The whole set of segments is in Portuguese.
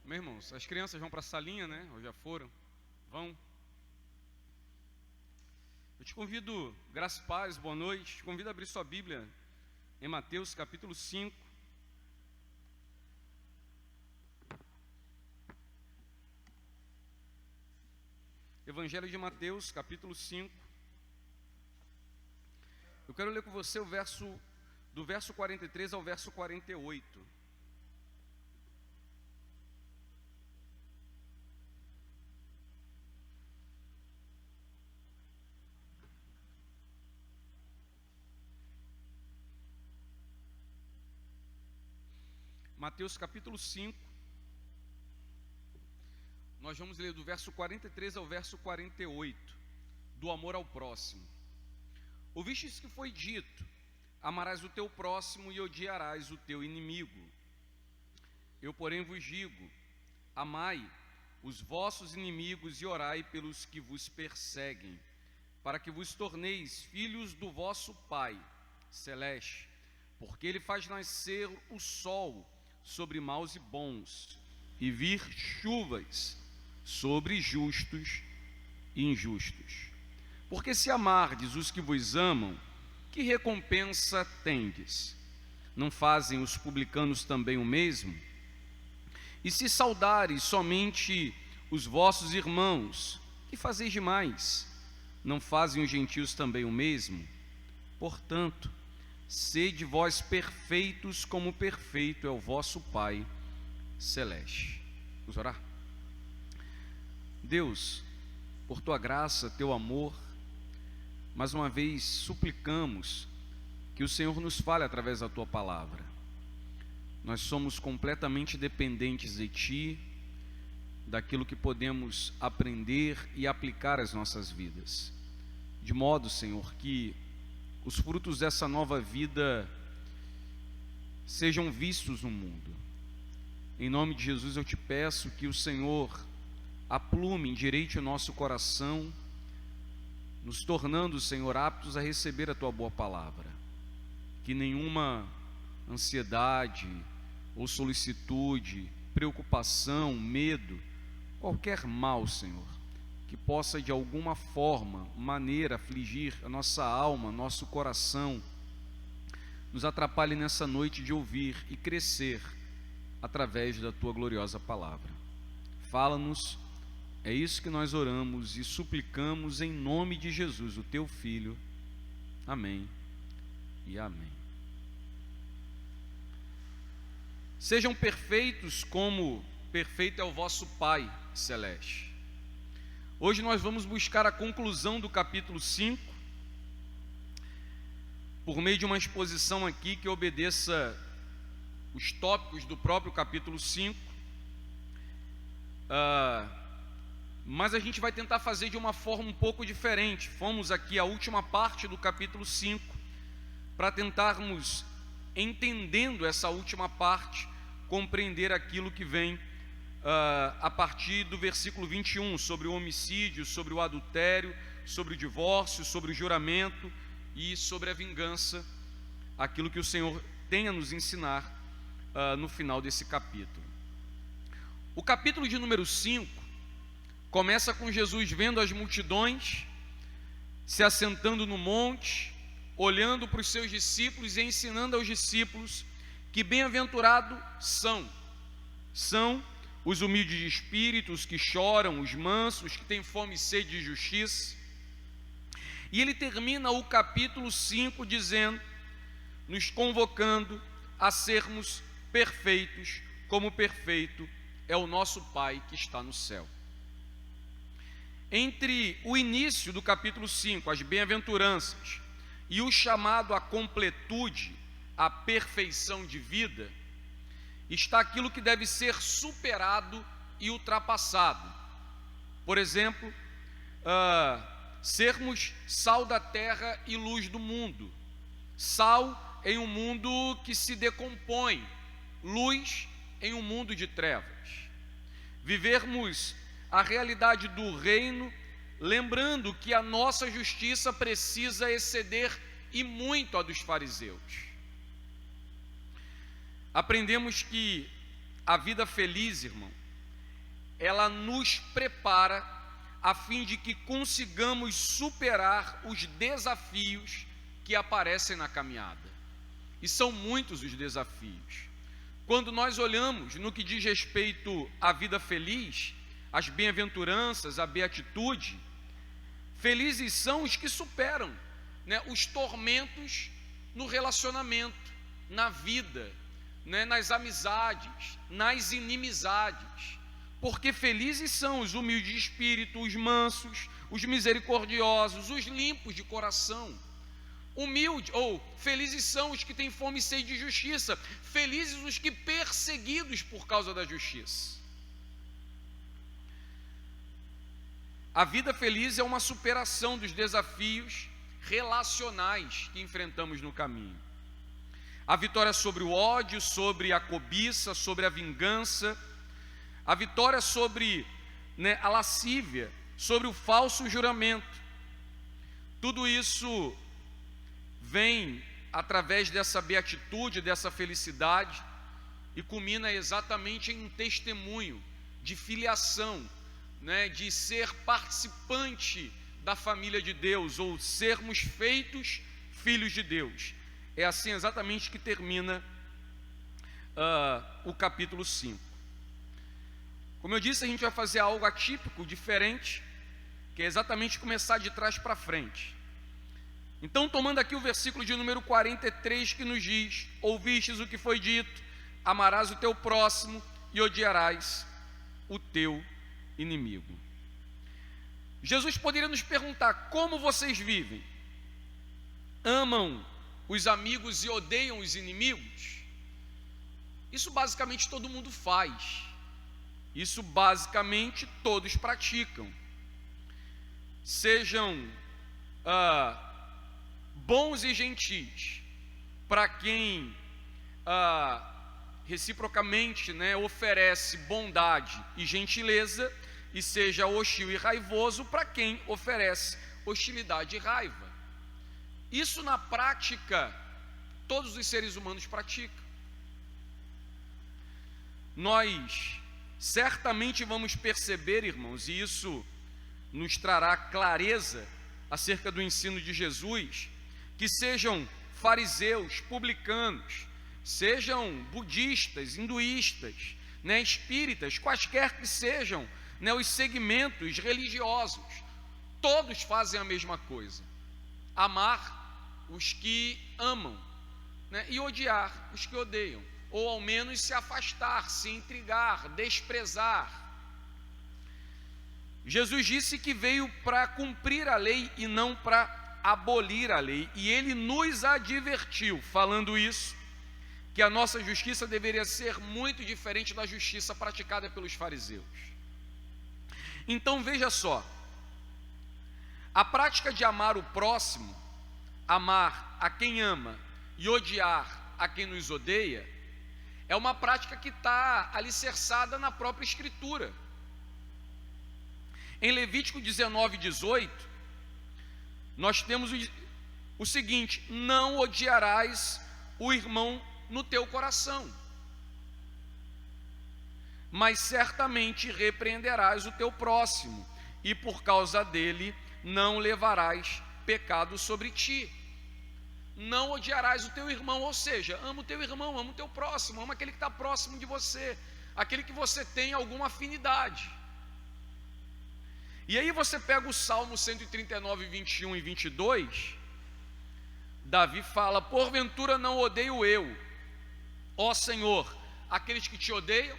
Meus irmãos, as crianças vão para a salinha, né? Ou já foram? Vão. Eu te convido, graças e paz, boa noite. Te convido a abrir sua Bíblia em Mateus capítulo 5. Evangelho de Mateus capítulo 5. Eu quero ler com você do verso 43 ao verso 48. Mateus capítulo 5, nós vamos ler do verso 43 ao verso 48, do amor ao próximo. Ouvistes que foi dito: amarás o teu próximo e odiarás o teu inimigo. Eu, porém, vos digo: amai os vossos inimigos e orai pelos que vos perseguem, para que vos torneis filhos do vosso Pai celeste, porque Ele faz nascer o sol sobre maus e bons, e vir chuvas sobre justos e injustos. Porque se amardes os que vos amam, que recompensa tendes? Não fazem os publicanos também o mesmo? E se saudares somente os vossos irmãos, que fazeis demais? Não fazem os gentios também o mesmo? Portanto, sede vós perfeitos, como perfeito é o vosso Pai celeste. Vamos orar? Deus, por tua graça, teu amor, mais uma vez suplicamos que o Senhor nos fale através da tua palavra. Nós somos completamente dependentes de ti, daquilo que podemos aprender e aplicar às nossas vidas, de modo, Senhor, que os frutos dessa nova vida sejam vistos no mundo. Em nome de Jesus eu te peço que o Senhor aplume, endireite o nosso coração, nos tornando, Senhor, aptos a receber a tua boa palavra. Que nenhuma ansiedade ou solicitude, preocupação, medo, qualquer mal, Senhor, que possa de alguma forma, maneira, afligir a nossa alma, nosso coração, nos atrapalhe nessa noite de ouvir e crescer através da tua gloriosa palavra. Fala-nos, é isso que nós oramos e suplicamos em nome de Jesus, o teu Filho. Amém e amém. Sejam perfeitos como perfeito é o vosso Pai celeste. Hoje nós vamos buscar a conclusão do capítulo 5, por meio de uma exposição aqui que obedeça os tópicos do próprio capítulo 5, mas a gente vai tentar fazer de uma forma um pouco diferente. Fomos aqui à última parte do capítulo 5, para tentarmos, entendendo essa última parte, compreender aquilo que vem a partir do versículo 21, sobre o homicídio, sobre o adultério, sobre o divórcio, sobre o juramento e sobre a vingança, aquilo que o Senhor tem a nos ensinar no final desse capítulo. O capítulo de número 5 começa com Jesus vendo as multidões, se assentando no monte, olhando para os seus discípulos e ensinando aos discípulos que bem-aventurados são os humildes de espírito, os que choram, os mansos, que têm fome e sede de justiça. E ele termina o capítulo 5 dizendo, nos convocando a sermos perfeitos, como perfeito é o nosso Pai que está no céu. Entre o início do capítulo 5, as bem-aventuranças, e o chamado à completude, à perfeição de vida, está aquilo que deve ser superado e ultrapassado. Por exemplo, sermos sal da terra e luz do mundo. Sal em um mundo que se decompõe, luz em um mundo de trevas. Vivermos a realidade do reino lembrando que a nossa justiça precisa exceder e muito a dos fariseus. Aprendemos que a vida feliz, irmão, ela nos prepara a fim de que consigamos superar os desafios que aparecem na caminhada. E são muitos os desafios. Quando nós olhamos no que diz respeito à vida feliz, as bem-aventuranças, a beatitude, felizes são os que superam, né, os tormentos no relacionamento, na vida, né, nas amizades, nas inimizades. Porque felizes são os humildes de espírito, os mansos, os misericordiosos, os limpos de coração. Felizes são os que têm fome e sede de justiça. Felizes os que perseguidos por causa da justiça. A vida feliz é uma superação dos desafios relacionais que enfrentamos no caminho. A vitória sobre o ódio, sobre a cobiça, sobre a vingança, a vitória sobre, né, a lascívia, sobre o falso juramento. Tudo isso vem através dessa beatitude, dessa felicidade, e culmina exatamente em um testemunho de filiação, né, de ser participante da família de Deus, ou sermos feitos filhos de Deus. É assim exatamente que termina o capítulo 5. Como eu disse, a gente vai fazer algo atípico, diferente, que é exatamente começar de trás para frente. Então, tomando aqui o versículo de número 43, que nos diz: ouvistes o que foi dito, amarás o teu próximo e odiarás o teu inimigo. Jesus poderia nos perguntar: como vocês vivem? Amam os amigos e odeiam os inimigos? Isso basicamente todo mundo faz. Isso basicamente todos praticam. Sejam bons e gentis para quem reciprocamente, né, oferece bondade e gentileza, e seja hostil e raivoso para quem oferece hostilidade e raiva. Isso na prática todos os seres humanos praticam. Nós certamente vamos perceber, irmãos, e isso nos trará clareza acerca do ensino de Jesus, que sejam fariseus, publicanos, sejam budistas, hinduístas, né, espíritas, quaisquer que sejam, né, os segmentos religiosos, todos fazem a mesma coisa: amar os que amam, né, e odiar os que odeiam, ou ao menos se afastar, se intrigar, desprezar. Jesus disse que veio para cumprir a lei e não para abolir a lei, e ele nos advertiu, falando isso, que a nossa justiça deveria ser muito diferente da justiça praticada pelos fariseus. Então veja só, a prática de amar o próximo, amar a quem ama e odiar a quem nos odeia, é uma prática que está alicerçada na própria Escritura. Em Levítico 19:18, nós temos o seguinte: não odiarás o irmão no teu coração, mas certamente repreenderás o teu próximo, e por causa dele não levarás pecado sobre ti. Não odiarás o teu irmão, ou seja, ama o teu irmão, ama o teu próximo, ama aquele que está próximo de você, aquele que você tem alguma afinidade. E aí você pega o Salmo 139, 21 e 22, Davi fala: porventura não odeio eu, ó Senhor, aqueles que te odeiam?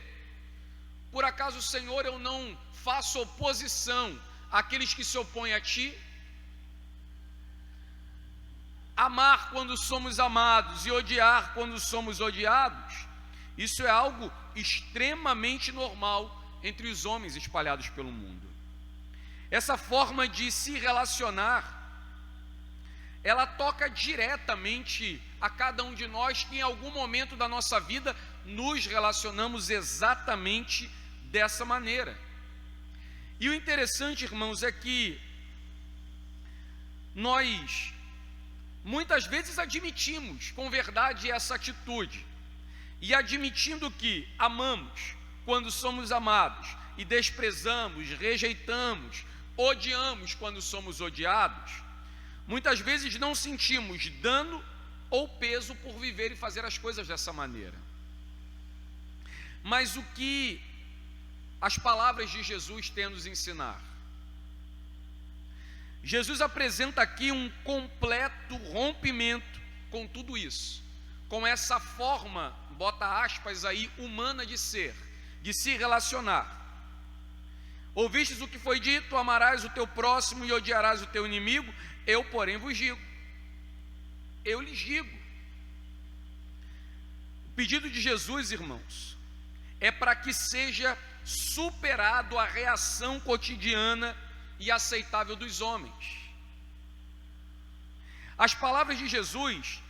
Por acaso, Senhor, eu não faço oposição àqueles que se opõem a ti? Amar quando somos amados e odiar quando somos odiados, isso é algo extremamente normal entre os homens espalhados pelo mundo. Essa forma de se relacionar, ela toca diretamente a cada um de nós, que em algum momento da nossa vida nos relacionamos exatamente dessa maneira. E o interessante, irmãos, é que nós muitas vezes admitimos com verdade essa atitude, e admitindo que amamos quando somos amados, e desprezamos, rejeitamos, odiamos quando somos odiados, muitas vezes não sentimos dano ou peso por viver e fazer as coisas dessa maneira. Mas o que as palavras de Jesus têm a nos ensinar? Jesus apresenta aqui um completo rompimento com tudo isso, com essa forma, bota aspas aí, humana de ser, de se relacionar. Ouvistes o que foi dito: amarás o teu próximo e odiarás o teu inimigo. Eu, porém, vos digo, eu lhes digo. O pedido de Jesus, irmãos, é para que seja superado a reação cotidiana e aceitável dos homens. As palavras de Jesus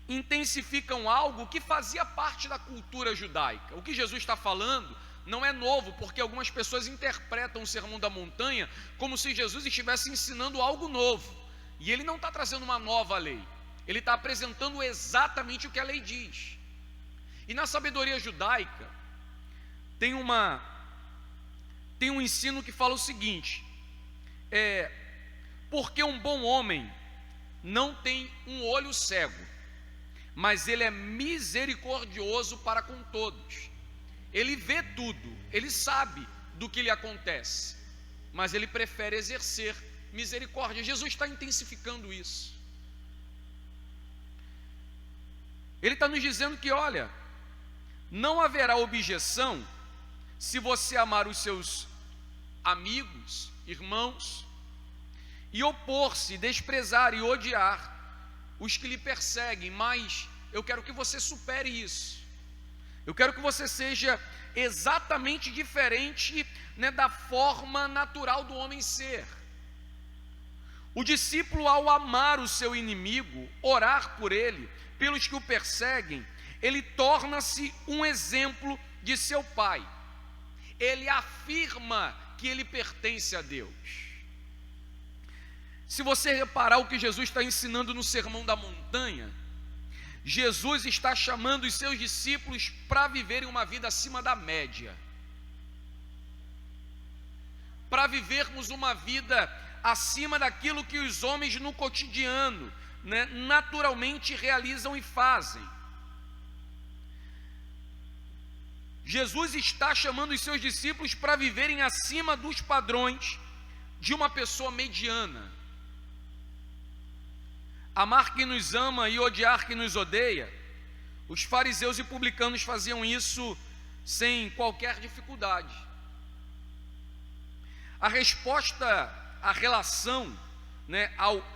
intensificam algo que fazia parte da cultura judaica. O que Jesus está falando não é novo, porque algumas pessoas interpretam o Sermão da Montanha como se Jesus estivesse ensinando algo novo, e ele não está trazendo uma nova lei, ele está apresentando exatamente o que a lei diz. E na sabedoria judaica tem um ensino que fala o seguinte: porque um bom homem não tem um olho cego, mas ele é misericordioso para com todos. Ele vê tudo, ele sabe do que lhe acontece, mas ele prefere exercer misericórdia. Jesus está intensificando isso. Ele está nos dizendo que, olha, não haverá objeção se você amar os seus amigos, irmãos, e opor-se, desprezar e odiar os que lhe perseguem, mas eu quero que você supere isso. Eu quero que você seja exatamente diferente, da forma natural do homem ser. O discípulo, ao amar o seu inimigo, orar por ele, pelos que o perseguem, ele torna-se um exemplo de seu pai. Ele afirma que ele pertence a Deus. Se você reparar o que Jesus está ensinando no Sermão da Montanha, Jesus está chamando os seus discípulos para viverem uma vida acima da média, para vivermos uma vida acima daquilo que os homens no cotidiano, naturalmente realizam e fazem. Jesus está chamando os seus discípulos para viverem acima dos padrões de uma pessoa mediana. Amar quem nos ama e odiar quem nos odeia. Os fariseus e publicanos faziam isso sem qualquer dificuldade. A resposta à relação,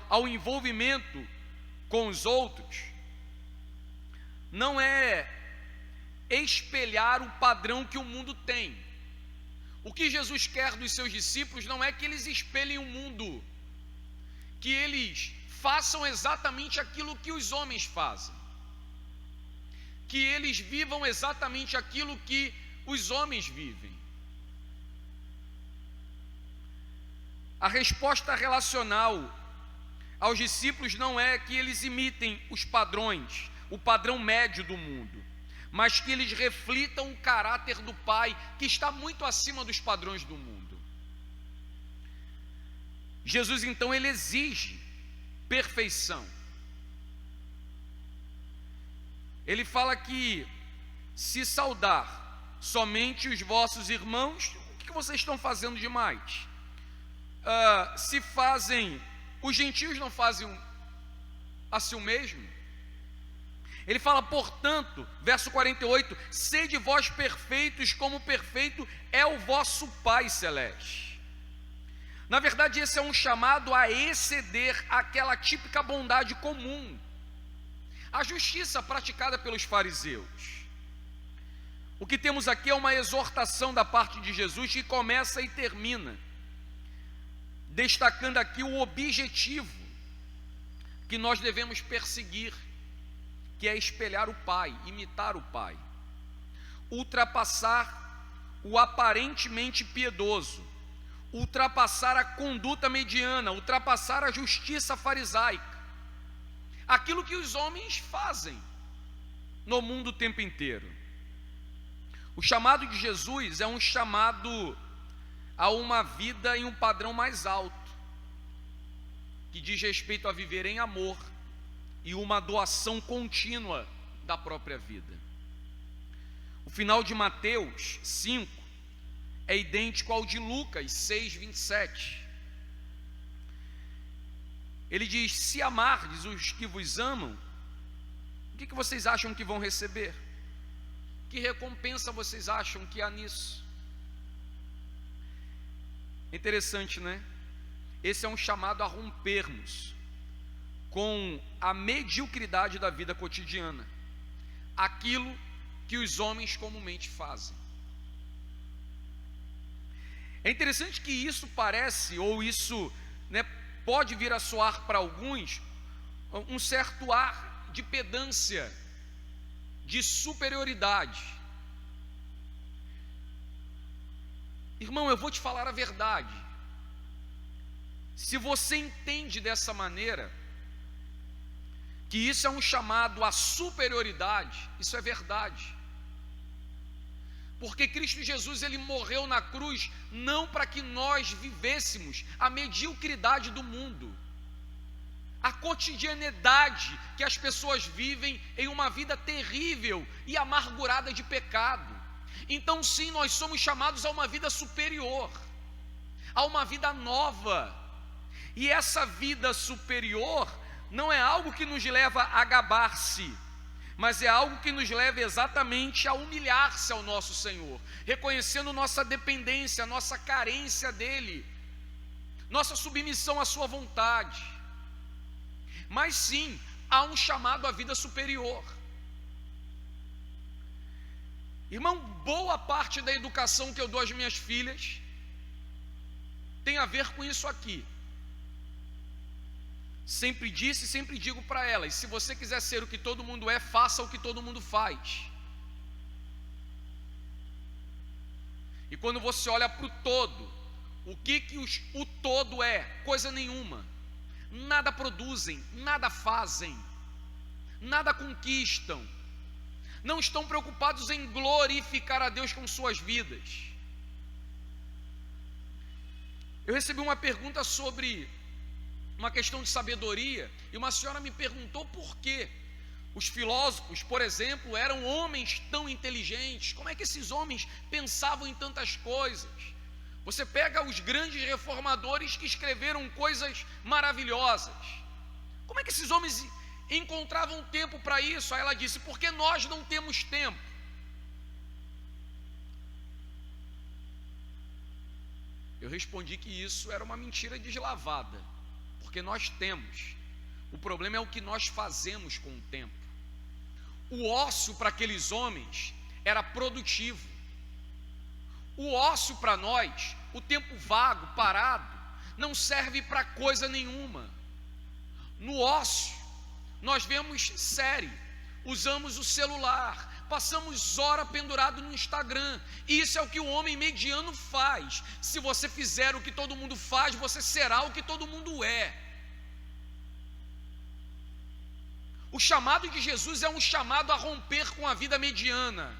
ao envolvimento com os outros, não é espelhar o padrão que o mundo tem. O que Jesus quer dos seus discípulos não é que eles espelhem o mundo, que eles façam exatamente aquilo que os homens fazem, que eles vivam exatamente aquilo que os homens vivem. A resposta relacional aos discípulos não é que eles imitem os padrões, o padrão médio do mundo, mas que eles reflitam o caráter do Pai, que está muito acima dos padrões do mundo. Jesus, então, ele exige perfeição. Ele fala que se saudar somente os vossos irmãos, o que vocês estão fazendo demais? Se fazem, os gentios não fazem assim o mesmo? Ele fala, portanto, verso 48, sede vós perfeitos como perfeito é o vosso Pai Celeste. Na verdade, esse é um chamado a exceder aquela típica bondade comum, a justiça praticada pelos fariseus. O que temos aqui é uma exortação da parte de Jesus que começa e termina, destacando aqui o objetivo que nós devemos perseguir, que é espelhar o Pai, imitar o Pai, ultrapassar o aparentemente piedoso, ultrapassar a conduta mediana, ultrapassar a justiça farisaica, aquilo que os homens fazem no mundo o tempo inteiro. O chamado de Jesus é um chamado a uma vida em um padrão mais alto, que diz respeito a viver em amor e uma doação contínua da própria vida. O final de Mateus 5 é idêntico ao de Lucas 6:27. Ele diz: se amardes os que vos amam, o que vocês acham que vão receber? Que recompensa vocês acham que há nisso? Interessante, né? Esse é um chamado a rompermos com a mediocridade da vida cotidiana, aquilo que os homens comumente fazem. É interessante que isso parece, ou isso, né, pode vir a soar para alguns um certo ar de pedância, de superioridade. Irmão, eu vou te falar a verdade. Se você entende dessa maneira, que isso é um chamado à superioridade, isso é verdade. Porque Cristo Jesus, ele morreu na cruz não para que nós vivêssemos a mediocridade do mundo, a cotidianidade que as pessoas vivem em uma vida terrível e amargurada de pecado. Então sim, nós somos chamados a uma vida superior, a uma vida nova. E essa vida superior não é algo que nos leva a gabar-se, mas é algo que nos leva exatamente a humilhar-se ao nosso Senhor, reconhecendo nossa dependência, nossa carência dEle, nossa submissão à sua vontade. Mas sim, há um chamado à vida superior. Irmão, boa parte da educação que eu dou às minhas filhas tem a ver com isso aqui. Sempre disse e sempre digo para elas: se você quiser ser o que todo mundo é, faça o que todo mundo faz. E quando você olha para o todo, o que o todo é? Coisa nenhuma. Nada produzem, nada fazem, nada conquistam, não estão preocupados em glorificar a Deus com suas vidas. Eu recebi uma pergunta sobre uma questão de sabedoria, e uma senhora me perguntou por que os filósofos, por exemplo, eram homens tão inteligentes. Como é que esses homens pensavam em tantas coisas? Você pega os grandes reformadores que escreveram coisas maravilhosas. Como é que esses homens encontravam tempo para isso? Aí ela disse: porque nós não temos tempo. Eu respondi que isso era uma mentira deslavada, porque nós temos. O problema é o que nós fazemos com o tempo. O ócio para aqueles homens era produtivo. O ócio para nós, o tempo vago, parado, não serve para coisa nenhuma. No ócio, nós vemos série, usamos o celular, passamos hora pendurado no Instagram. Isso é o que o homem mediano faz. Se você fizer o que todo mundo faz, você será o que todo mundo é. O chamado de Jesus é um chamado a romper com a vida mediana.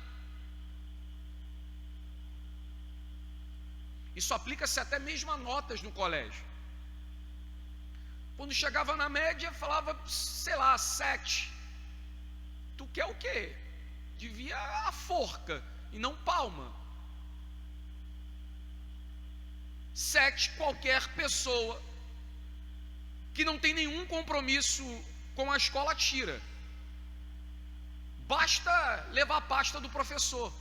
Isso aplica-se até mesmo a notas no colégio. Quando chegava na média, falava, sei lá, 7. Tu quer o quê? Devia a forca e não palma. 7, qualquer pessoa que não tem nenhum compromisso com a escola tira. Basta levar a pasta do professor.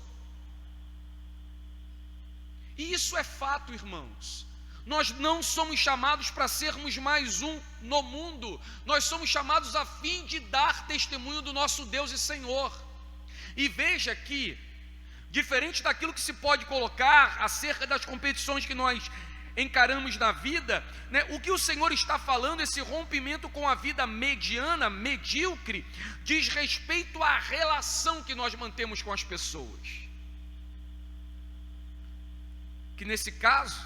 E isso é fato, irmãos. Nós não somos chamados para sermos mais um no mundo. Nós somos chamados a fim de dar testemunho do nosso Deus e Senhor. E veja que, diferente daquilo que se pode colocar acerca das competições que nós encaramos na vida, né, o que o Senhor está falando, esse rompimento com a vida mediana, medíocre, diz respeito à relação que nós mantemos com as pessoas. Que nesse caso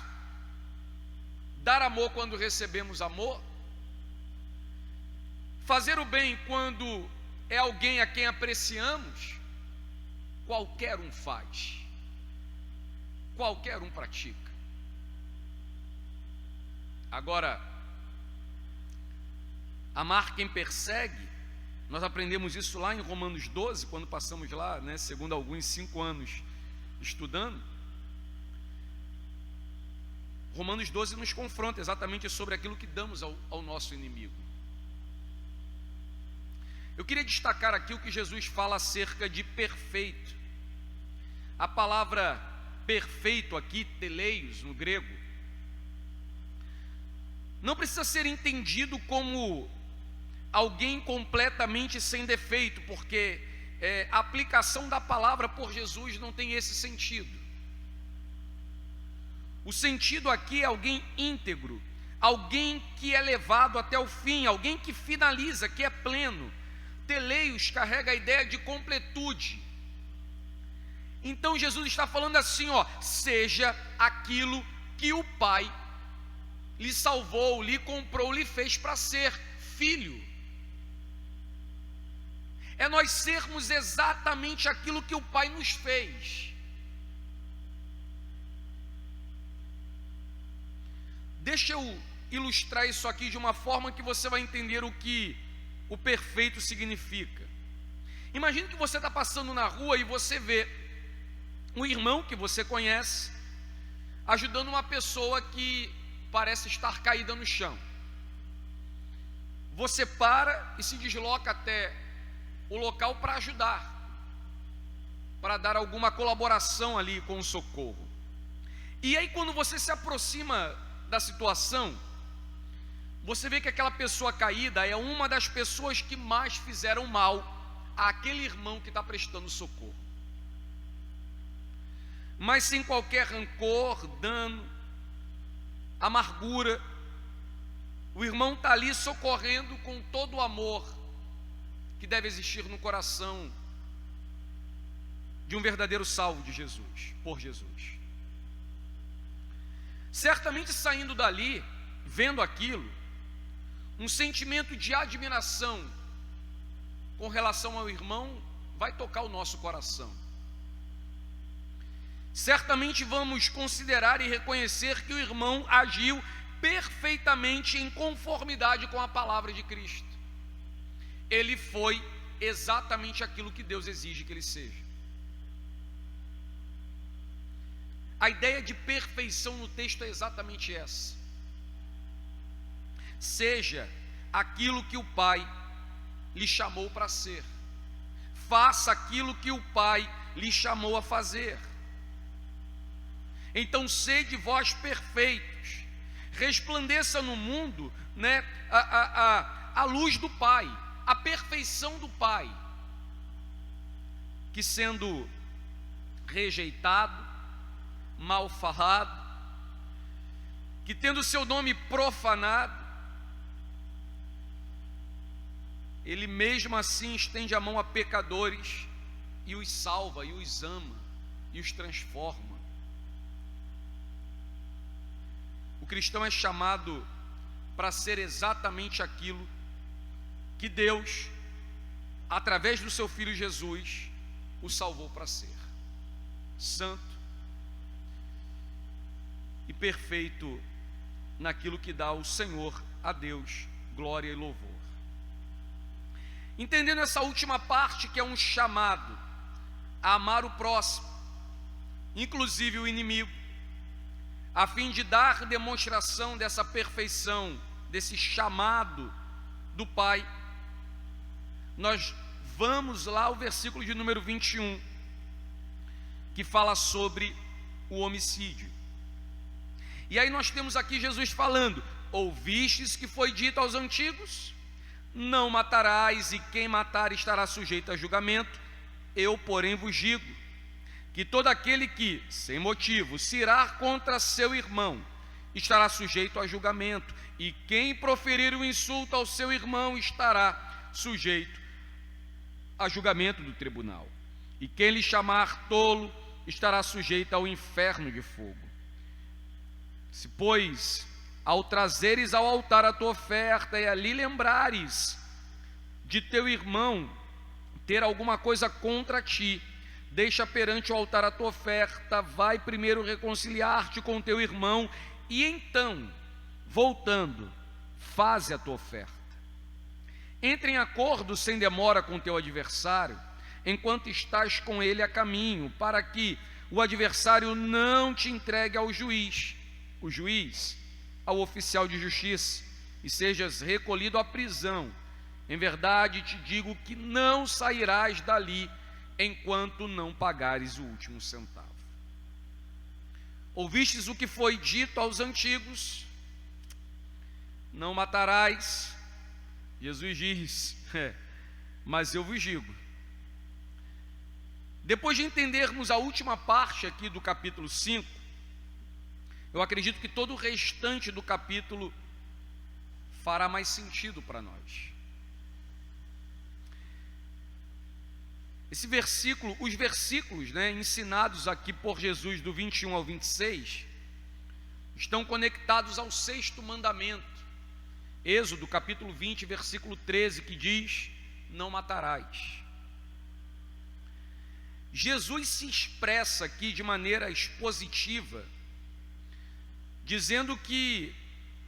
dar amor quando recebemos amor, fazer o bem quando é alguém a quem apreciamos, qualquer um faz, qualquer um pratica. Agora, amar quem persegue, nós aprendemos isso lá em Romanos 12, quando passamos lá, segundo alguns, 5 anos estudando. Romanos 12 nos confronta exatamente sobre aquilo que damos ao nosso inimigo. Eu queria destacar aqui o que Jesus fala acerca de perfeito. A palavra perfeito aqui, teleios, no grego, não precisa ser entendido como alguém completamente sem defeito, porque a aplicação da palavra por Jesus não tem esse sentido. O sentido aqui é alguém íntegro, alguém que é levado até o fim, alguém que finaliza, que é pleno. Teleios carrega a ideia de completude. Então Jesus está falando assim, seja aquilo que o Pai lhe salvou, lhe comprou, lhe fez para ser filho. É nós sermos exatamente aquilo que o Pai nos fez. Deixa eu ilustrar isso aqui de uma forma que você vai entender o que o perfeito significa. Imagine que você está passando na rua e você vê um irmão que você conhece ajudando uma pessoa que parece estar caída no chão. Você para e se desloca até o local para ajudar, para dar alguma colaboração ali com o socorro. E aí, quando você se aproxima da situação, você vê que aquela pessoa caída é uma das pessoas que mais fizeram mal àquele irmão que está prestando socorro. Mas sem qualquer rancor, dano, amargura, o irmão está ali socorrendo com todo o amor que deve existir no coração de um verdadeiro salvo de Jesus, por Jesus. Certamente saindo dali, vendo aquilo, um sentimento de admiração com relação ao irmão vai tocar o nosso coração. Certamente vamos considerar e reconhecer que o irmão agiu perfeitamente em conformidade com a palavra de Cristo. Ele foi exatamente aquilo que Deus exige que ele seja. A ideia de perfeição no texto é exatamente essa. Seja aquilo que o Pai lhe chamou para ser. Faça aquilo que o Pai lhe chamou a fazer. Então sede vós perfeitos. Resplandeça no mundo, a luz do Pai, a perfeição do Pai, que sendo rejeitado, mal falado, que tendo seu nome profanado, ele mesmo assim estende a mão a pecadores e os salva, e os ama, e os transforma. O cristão é chamado para ser exatamente aquilo que Deus, através do seu Filho Jesus, o salvou para ser: santo e perfeito naquilo que dá ao Senhor, a Deus, glória e louvor. Entendendo essa última parte, que é um chamado a amar o próximo, inclusive o inimigo, a fim de dar demonstração dessa perfeição, desse chamado do Pai, nós vamos lá ao versículo de número 21, que fala sobre o homicídio. E aí nós temos aqui Jesus falando: ouvistes que foi dito aos antigos, não matarás, e quem matar estará sujeito a julgamento. Eu, porém, vos digo que todo aquele que, sem motivo, se irar contra seu irmão, estará sujeito a julgamento, e quem proferir um insulto ao seu irmão estará sujeito a julgamento do tribunal, e quem lhe chamar tolo estará sujeito ao inferno de fogo. Se, pois, ao trazeres ao altar a tua oferta e ali lembrares de teu irmão ter alguma coisa contra ti, deixa perante o altar a tua oferta, vai primeiro reconciliar-te com teu irmão, e então, voltando, faze a tua oferta. Entre em acordo sem demora com teu adversário, enquanto estás com ele a caminho, para que o adversário não te entregue ao juiz, o juiz ao oficial de justiça, e sejas recolhido à prisão. Em verdade te digo que não sairás dali enquanto não pagares o último centavo. Ouvistes o que foi dito aos antigos: não matarás. Jesus diz: mas eu vos digo. Depois de entendermos a última parte aqui do capítulo 5, eu acredito que todo o restante do capítulo fará mais sentido para nós. Esse versículo, os versículos, ensinados aqui por Jesus do 21 ao 26, estão conectados ao sexto mandamento, Êxodo capítulo 20, versículo 13, que diz: não matarás. Jesus se expressa aqui de maneira expositiva, dizendo que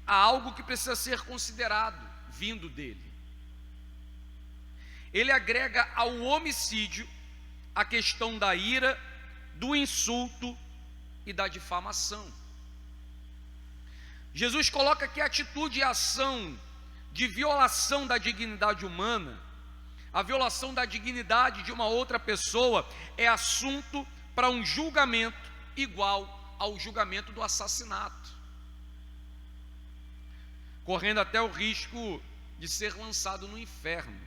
há algo que precisa ser considerado vindo dele. Ele agrega ao homicídio a questão da ira, do insulto e da difamação. Jesus coloca que a atitude e a ação de violação da dignidade humana, a violação da dignidade de uma outra pessoa, é assunto para um julgamento igual ao julgamento do assassinato, correndo até o risco de ser lançado no inferno.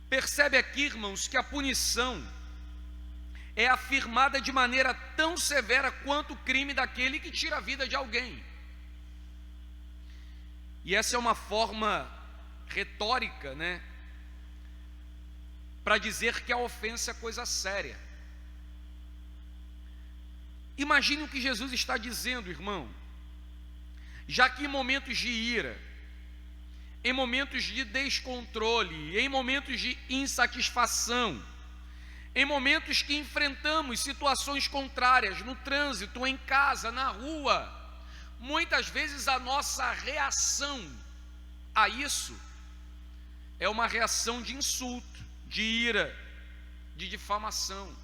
Percebe aqui, irmãos, que a punição é afirmada de maneira tão severa quanto o crime daquele que tira a vida de alguém. E essa é uma forma retórica, para dizer que a ofensa é coisa séria. Imagine o que Jesus está dizendo, irmão. Já que em momentos de ira, em momentos de descontrole, em momentos de insatisfação, em momentos que enfrentamos situações contrárias no trânsito, em casa, na rua, muitas vezes a nossa reação a isso é uma reação de insulto, de ira, de difamação.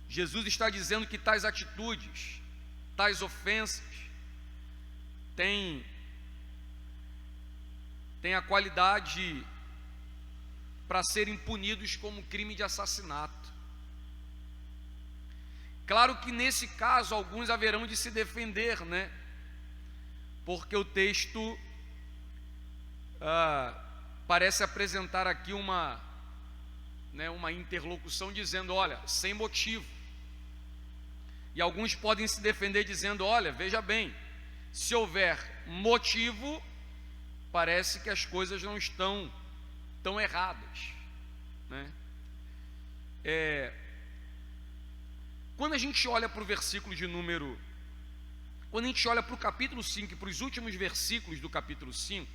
Jesus está dizendo que tais atitudes, tais ofensas, têm a qualidade para serem punidos como crime de assassinato. Claro que nesse caso alguns haverão de se defender, porque o texto parece apresentar aqui uma interlocução dizendo: olha, sem motivo. E alguns podem se defender dizendo: olha, veja bem, se houver motivo, parece que as coisas não estão tão erradas, Quando a gente olha para o versículo quando a gente olha para o capítulo 5 e para os últimos versículos do capítulo 5,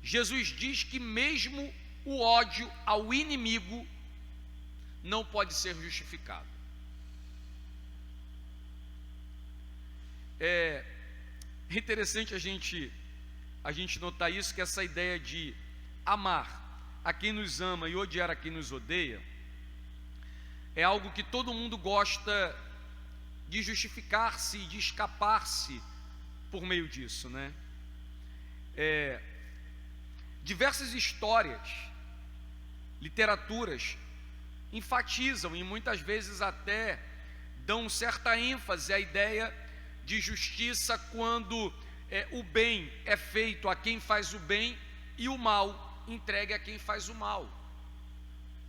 Jesus diz que mesmo o ódio ao inimigo não pode ser justificado. É interessante a gente notar isso, que essa ideia de amar a quem nos ama e odiar a quem nos odeia é algo que todo mundo gosta de justificar-se e de escapar-se por meio disso, Diversas histórias, literaturas enfatizam e muitas vezes até dão certa ênfase à ideia de justiça quando o bem é feito a quem faz o bem e o mal entregue a quem faz o mal.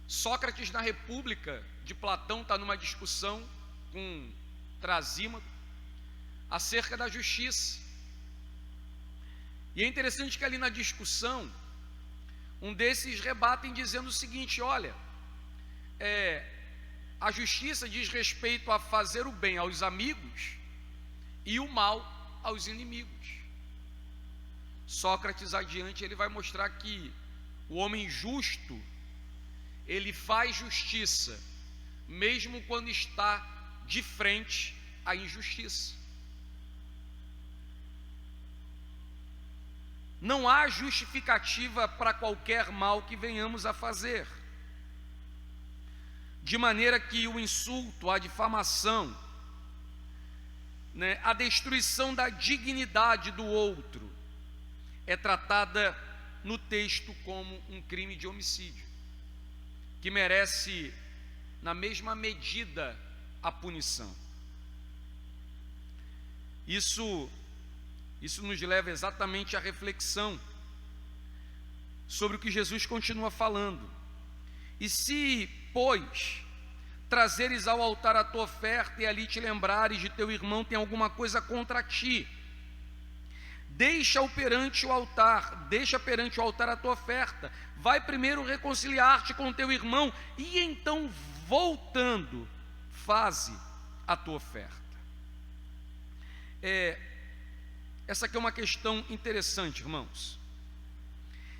Sócrates, na República de Platão, está numa discussão com Trasímaco acerca da justiça. E é interessante que ali na discussão, um desses rebatem dizendo o seguinte: olha, A justiça diz respeito a fazer o bem aos amigos e o mal aos inimigos. Sócrates adiante ele vai mostrar que o homem justo, ele faz justiça, mesmo quando está de frente à injustiça. Não há justificativa para qualquer mal que venhamos a fazer. De maneira que o insulto, a difamação, a destruição da dignidade do outro, é tratada no texto como um crime de homicídio, que merece, na mesma medida, a punição. Isso nos leva exatamente à reflexão sobre o que Jesus continua falando. E se, pois, trazeres ao altar a tua oferta e ali te lembrares de teu irmão tem alguma coisa contra ti, deixa perante o altar a tua oferta, vai primeiro reconciliar-te com teu irmão e então, voltando, faze a tua oferta. Essa aqui é uma questão interessante, irmãos.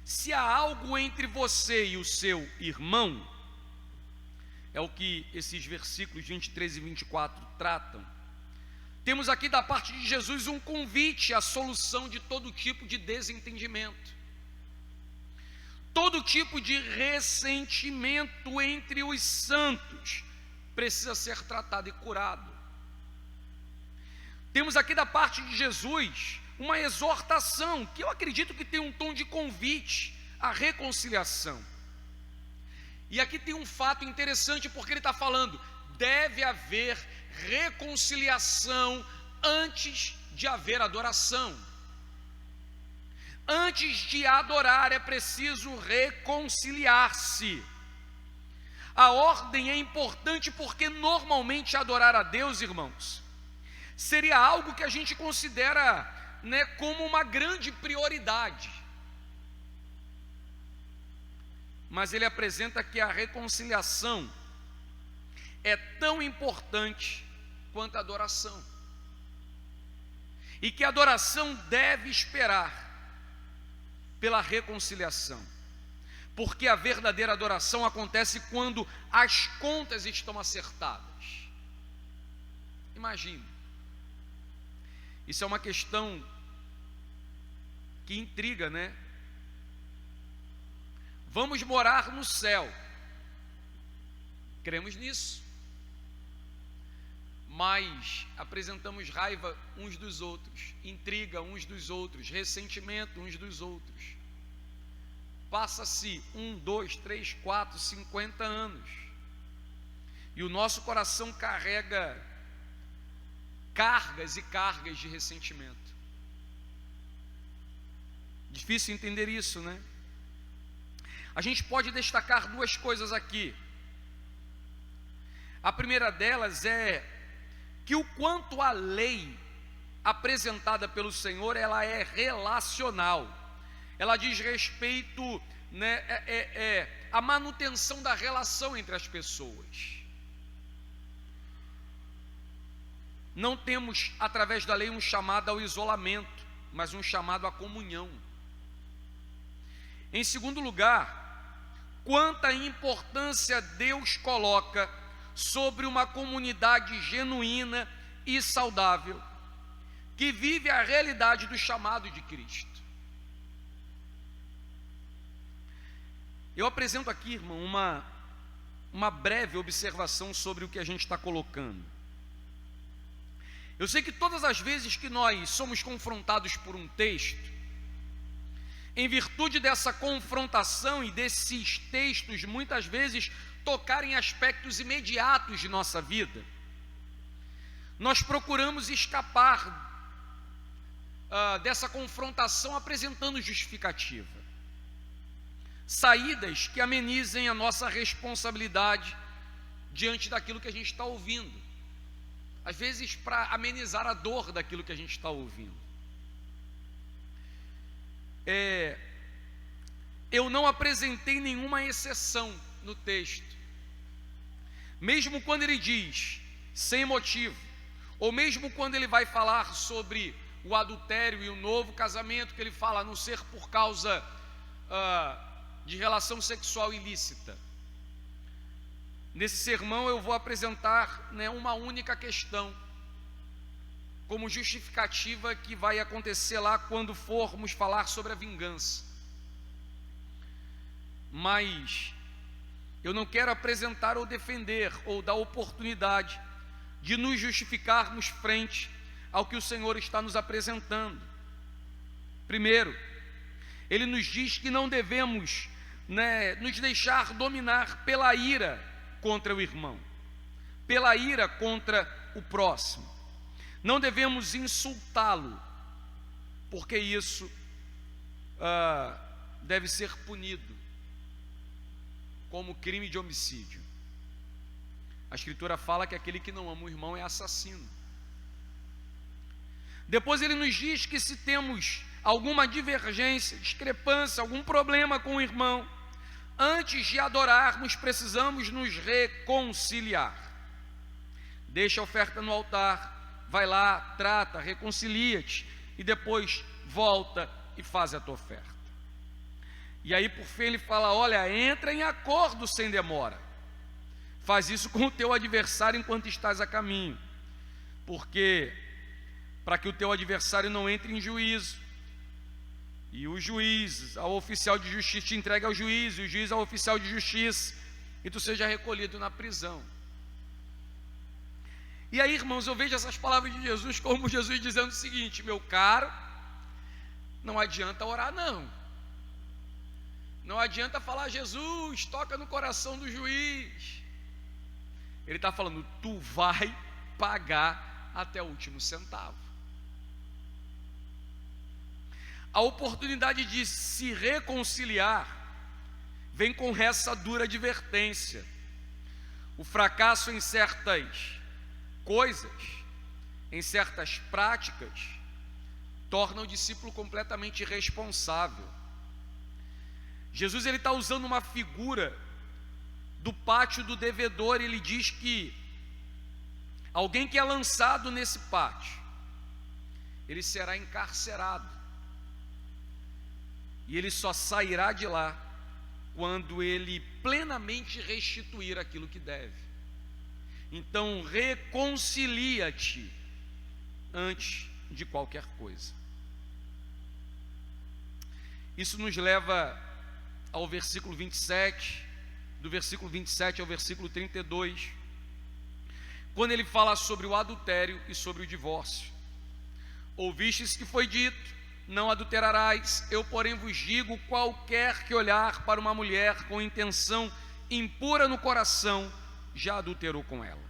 Se há algo entre você e o seu irmão, é o que esses versículos 23 e 24 tratam, temos aqui da parte de Jesus um convite à solução de todo tipo de desentendimento, todo tipo de ressentimento entre os santos precisa ser tratado e curado. Temos aqui da parte de Jesus uma exortação, que eu acredito que tem um tom de convite à reconciliação. E aqui tem um fato interessante, porque ele está falando, deve haver reconciliação antes de haver adoração. Antes de adorar é preciso reconciliar-se. A ordem é importante porque normalmente adorar a Deus, irmãos, seria algo que a gente considera, como uma grande prioridade. Mas ele apresenta que a reconciliação é tão importante quanto a adoração. E que a adoração deve esperar pela reconciliação. Porque a verdadeira adoração acontece quando as contas estão acertadas. Imagine. Isso é uma questão que intriga, Vamos morar no céu. Cremos nisso. Mas apresentamos raiva uns dos outros, intriga uns dos outros, ressentimento uns dos outros. Passa-se 1, 2, 3, 4, 50 anos. E o nosso coração carrega cargas e cargas de ressentimento. Difícil entender isso, A gente pode destacar duas coisas aqui. A primeira delas é que o quanto a lei apresentada pelo Senhor, ela é relacional. Ela diz respeito, à manutenção da relação entre as pessoas. Não temos, através da lei, um chamado ao isolamento, mas um chamado à comunhão. Em segundo lugar, quanta importância Deus coloca sobre uma comunidade genuína e saudável, que vive a realidade do chamado de Cristo. Eu apresento aqui, irmão, uma breve observação sobre o que a gente está colocando. Eu sei que todas as vezes que nós somos confrontados por um texto, em virtude dessa confrontação e desses textos, muitas vezes tocarem aspectos imediatos de nossa vida, nós procuramos escapar dessa confrontação apresentando justificativa, saídas que amenizem a nossa responsabilidade diante daquilo que a gente está ouvindo, às vezes para amenizar a dor daquilo que a gente está ouvindo. Eu não apresentei nenhuma exceção no texto, mesmo quando ele diz sem motivo, ou mesmo quando ele vai falar sobre o adultério e o novo casamento, que ele fala a não ser por causa de relação sexual ilícita. Nesse sermão eu vou apresentar, uma única questão, como justificativa que vai acontecer lá quando formos falar sobre a vingança. Mas eu não quero apresentar ou defender, ou dar oportunidade de nos justificarmos frente ao que o Senhor está nos apresentando. Primeiro, Ele nos diz que não devemos nos deixar dominar pela ira contra o irmão, pela ira contra o próximo. Não devemos insultá-lo, porque isso deve ser punido como crime de homicídio. A Escritura fala que aquele que não ama o irmão é assassino. Depois ele nos diz que se temos alguma divergência, discrepância, algum problema com o irmão, antes de adorarmos, precisamos nos reconciliar. Deixa a oferta no altar, vai lá, trata, reconcilia-te, e depois volta e faz a tua oferta. E aí por fim ele fala, olha, entra em acordo sem demora. Faz isso com o teu adversário enquanto estás a caminho, porque para que o teu adversário não entre em juízo, e o juiz ao oficial de justiça te entregue ao juiz, e o juiz ao oficial de justiça, e tu seja recolhido na prisão. E aí, irmãos, eu vejo essas palavras de Jesus como Jesus dizendo o seguinte: meu caro, não adianta orar não adianta falar, Jesus, toca no coração do juiz. Ele está falando, tu vai pagar até o último centavo. A oportunidade de se reconciliar vem com essa dura advertência. O fracasso em certas coisas, em certas práticas, torna o discípulo completamente irresponsável. Jesus está usando uma figura do pátio do devedor. Ele diz que alguém que é lançado nesse pátio, ele será encarcerado, e ele só sairá de lá quando ele plenamente restituir aquilo que deve. Então reconcilia-te antes de qualquer coisa. Isso nos leva ao versículo 27, do versículo 27 ao versículo 32, quando ele fala sobre o adultério e sobre o divórcio. Ouvistes que foi dito, não adulterarás, eu porém vos digo, qualquer que olhar para uma mulher com intenção impura no coração, já adulterou com ela.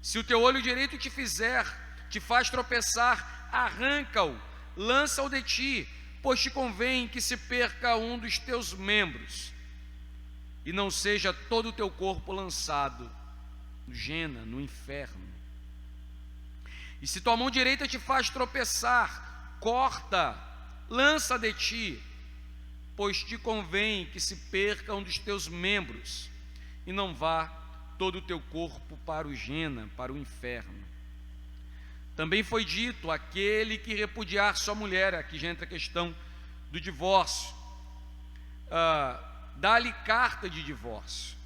Se o teu olho direito te faz tropeçar, arranca-o, lança-o de ti, pois te convém que se perca um dos teus membros, e não seja todo o teu corpo lançado no Gêena, no inferno. E se tua mão direita te faz tropeçar, corta, lança de ti, pois te convém que se perca um dos teus membros, e não vá todo o teu corpo para o Gêena, para o inferno. Também foi dito, aquele que repudiar sua mulher, aqui já entra a questão do divórcio, dá-lhe carta de divórcio.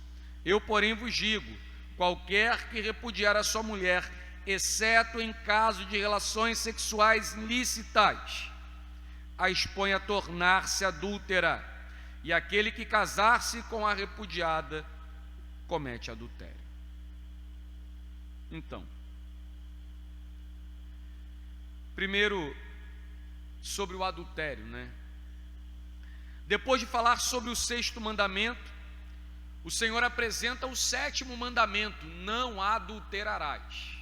Eu, porém, vos digo, qualquer que repudiar a sua mulher, exceto em caso de relações sexuais ilícitas, a expõe a tornar-se adúltera, e aquele que casar-se com a repudiada, comete adultério. Então, primeiro, sobre o adultério, Depois de falar sobre o 6º mandamento, o Senhor apresenta o 7º mandamento: não adulterarás.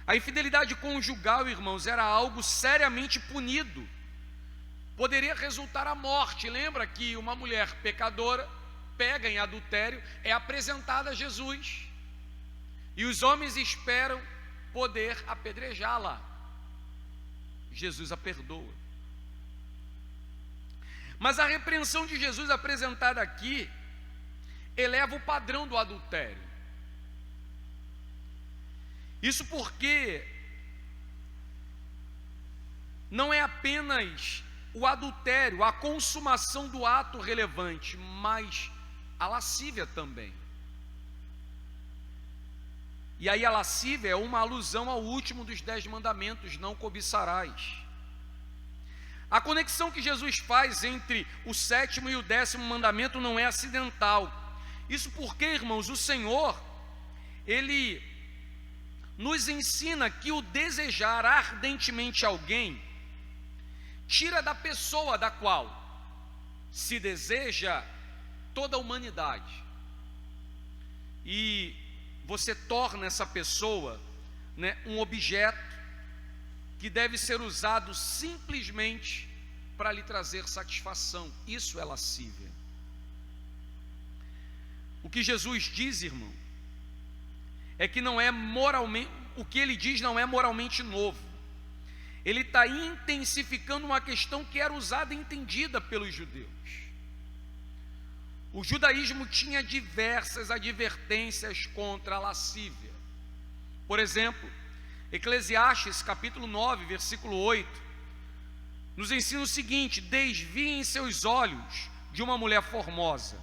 A infidelidade conjugal, irmãos, era algo seriamente punido. Poderia resultar a morte. Lembra que uma mulher pecadora, pega em adultério, é apresentada a Jesus, e os homens esperam poder apedrejá-la. Jesus a perdoa. Mas a repreensão de Jesus apresentada aqui eleva o padrão do adultério. Isso porque não é apenas o adultério, a consumação do ato relevante, mas a lascívia também. E aí a lascívia é uma alusão ao último dos 10 mandamentos: não cobiçarás. A conexão que Jesus faz entre o 7º e o 10º mandamento não é acidental. Isso porque, irmãos, o Senhor, Ele nos ensina que o desejar ardentemente alguém tira da pessoa da qual se deseja toda a humanidade, e você torna essa pessoa, um objeto que deve ser usado simplesmente para lhe trazer satisfação. Isso é lascívia. O que Jesus diz, irmão, é que não é moralmente, o que ele diz não é moralmente novo. Ele está intensificando uma questão que era usada e entendida pelos judeus. O judaísmo tinha diversas advertências contra a lascívia. Por exemplo, Eclesiastes capítulo 9, versículo 8, nos ensina o seguinte: desviem seus olhos de uma mulher formosa,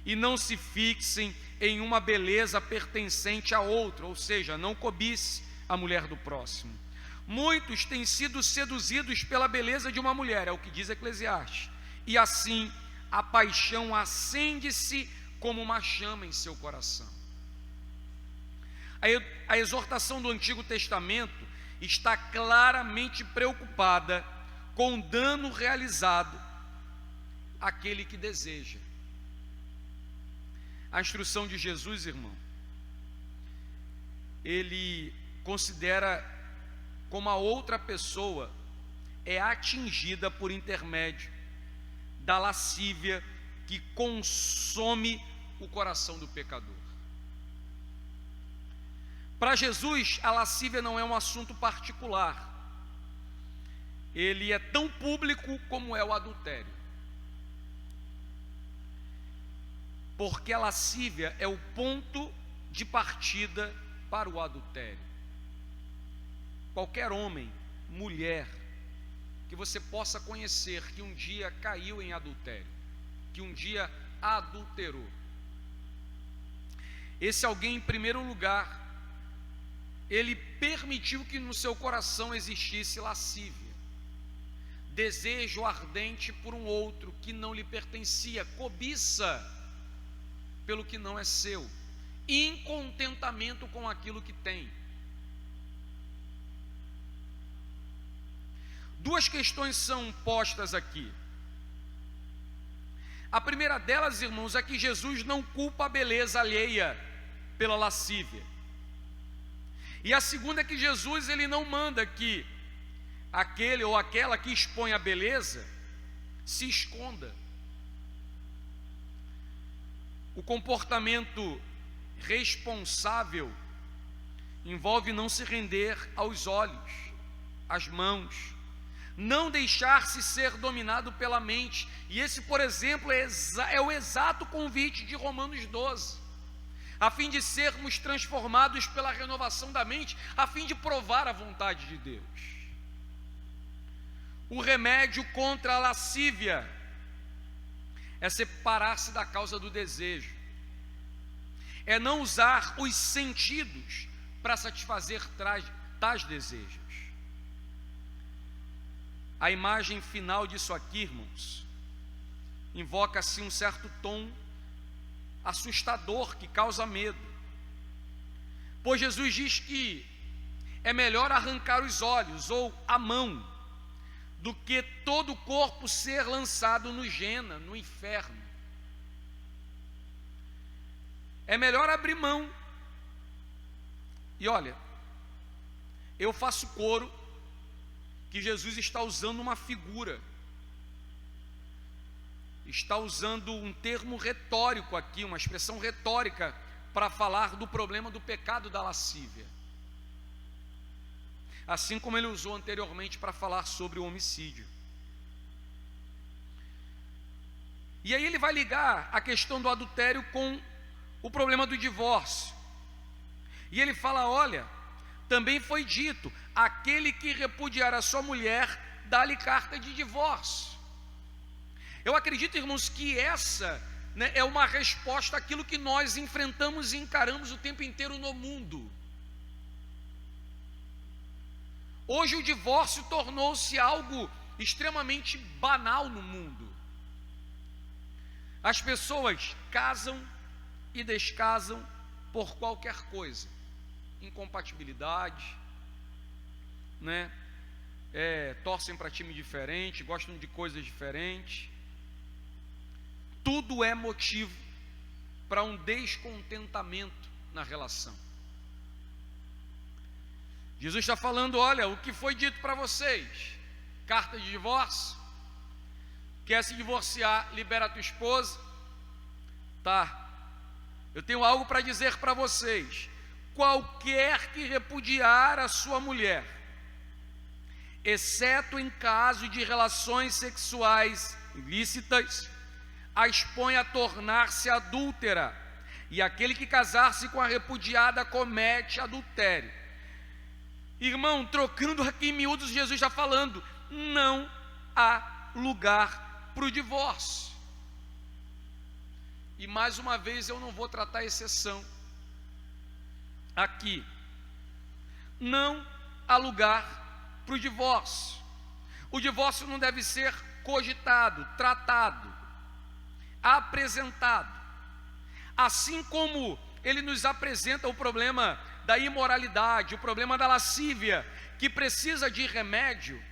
e não se fixem em uma beleza pertencente a outra, ou seja, não cobice a mulher do próximo. Muitos têm sido seduzidos pela beleza de uma mulher, é o que diz Eclesiastes, e assim a paixão acende-se como uma chama em seu coração. A exortação do Antigo Testamento está claramente preocupada com o dano realizado àquele que deseja. A instrução de Jesus, irmão, ele considera como a outra pessoa é atingida por intermédio da lascívia que consome o coração do pecador. Para Jesus, a lascívia não é um assunto particular. Ele é tão público como é o adultério. Porque a lascívia é o ponto de partida para o adultério. Qualquer homem, mulher, que você possa conhecer que um dia caiu em adultério, que um dia adulterou, esse alguém, em primeiro lugar, ele permitiu que no seu coração existisse lascívia, desejo ardente por um outro que não lhe pertencia, cobiça pelo que não é seu, incontentamento com aquilo que tem. Duas questões são postas aqui. A primeira delas, irmãos, é que Jesus não culpa a beleza alheia pela lascívia. E a segunda é que Jesus, ele não manda que aquele ou aquela que expõe a beleza se esconda. O comportamento responsável envolve não se render aos olhos, às mãos, não deixar-se ser dominado pela mente. E esse, por exemplo, é o exato convite de Romanos 12, a fim de sermos transformados pela renovação da mente, a fim de provar a vontade de Deus. O remédio contra a lascívia é separar-se da causa do desejo, é não usar os sentidos para satisfazer tais desejos. A imagem final disso aqui, irmãos, invoca-se um certo tom assustador que causa medo, pois Jesus diz que é melhor arrancar os olhos ou a mão do que todo o corpo ser lançado no Gêena, no inferno. É melhor abrir mão. E olha, eu faço coro que Jesus está usando uma figura, está usando um termo retórico aqui, uma expressão retórica para falar do problema do pecado da lascívia, assim como ele usou anteriormente para falar sobre o homicídio. E aí ele vai ligar a questão do adultério com o problema do divórcio. E ele fala: olha, também foi dito, aquele que repudiar a sua mulher, dá-lhe carta de divórcio. Eu acredito, irmãos, que essa, é uma resposta àquilo que nós enfrentamos e encaramos o tempo inteiro no mundo. Hoje o divórcio tornou-se algo extremamente banal no mundo. As pessoas casam e descasam por qualquer coisa, incompatibilidade, torcem para time diferente, gostam de coisas diferentes. Tudo é motivo para um descontentamento na relação. Jesus está falando: olha, o que foi dito para vocês, carta de divórcio, quer se divorciar, libera a tua esposa, tá? Eu tenho algo para dizer para vocês: qualquer que repudiar a sua mulher, exceto em caso de relações sexuais ilícitas, a expõe a tornar-se adúltera, e aquele que casar-se com a repudiada comete adultério. Irmão, trocando aqui em miúdos, Jesus está falando: não há lugar para o divórcio. E mais uma vez eu não vou tratar exceção aqui. Não há lugar para o divórcio. O divórcio não deve ser cogitado, tratado, apresentado. Assim como ele nos apresenta o problema da imoralidade, o problema da lascívia, que precisa de remédio.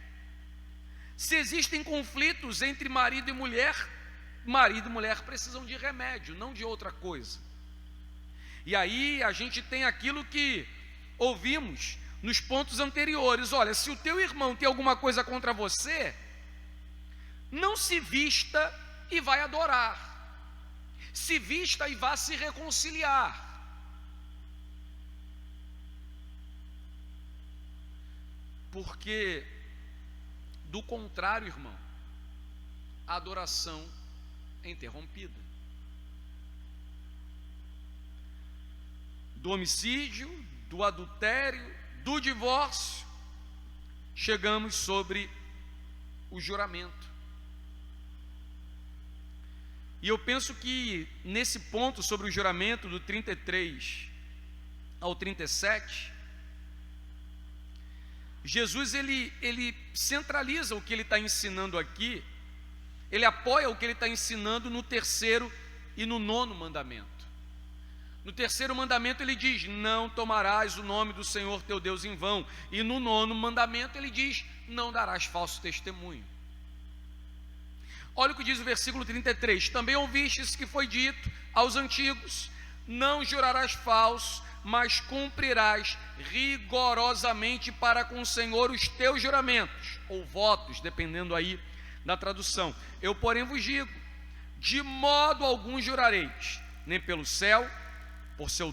Se existem conflitos entre marido e mulher precisam de remédio, não de outra coisa. E aí a gente tem aquilo que ouvimos nos pontos anteriores: olha, se o teu irmão tem alguma coisa contra você, não se vista e vai adorar, se vista e vá se reconciliar. Porque, do contrário, irmão, a adoração é interrompida. Do homicídio, do adultério, do divórcio, chegamos sobre o juramento. E eu penso que nesse ponto sobre o juramento, do 33 ao 37, Jesus ele centraliza o que ele está ensinando aqui, ele apoia o que ele está ensinando no 3º e no 9º mandamento. No 3º mandamento ele diz: não tomarás o nome do Senhor teu Deus em vão. E no 9º mandamento ele diz: não darás falso testemunho. Olha o que diz o versículo 33: também ouvistes que foi dito aos antigos: não jurarás falso, mas cumprirás rigorosamente para com o Senhor os teus juramentos, ou votos, dependendo aí da tradução. Eu, porém, vos digo: de modo algum jurareis, nem pelo céu, por ser o